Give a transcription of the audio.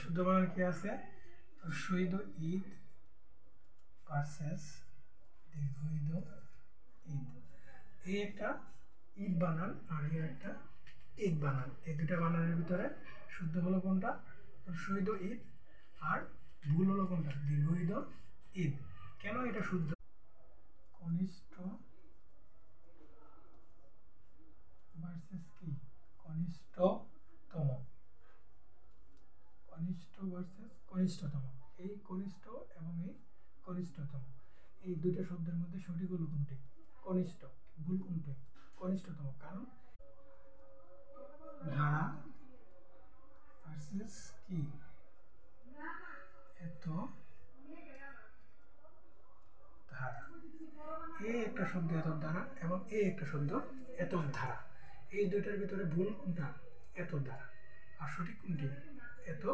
শুদ্ধ বানান কি আছে? শহীদ ঈদ ভার্সেস দীর্ঘ ঈদ। এই একটা ঈদ বানান আর এই একটা ঈদ বানান। এই দুটা বানানের ভিতরে শুদ্ধ হলো কোনটা? শহীদ ঈদ। আর ভুল হলো কোনটা? দীর্ঘ ঈদ। কেন এটা শুদ্ধ? কনিষ্ঠ ভার্সেস কি? কনিষ্ঠতম। কনিষ্ঠ ভার্সেস কনিষ্ঠতম। এই কনিষ্ঠ এবং এই কনিষ্ঠতম, এই দুইটা শব্দের মধ্যে সঠিক হলো কোনটি? কনিষ্ঠ। ভুল কোনটি? কনিষ্ঠতম। কারণ ধারা ভার্সেস কি? এত ধারা। এই একটা শব্দ এত ধারা এবং এই একটা শব্দ এত ধারা। এই দুইটার ভিতরে ভুল কোনটা? এত ধারা। আর সঠিক কোনটি? এত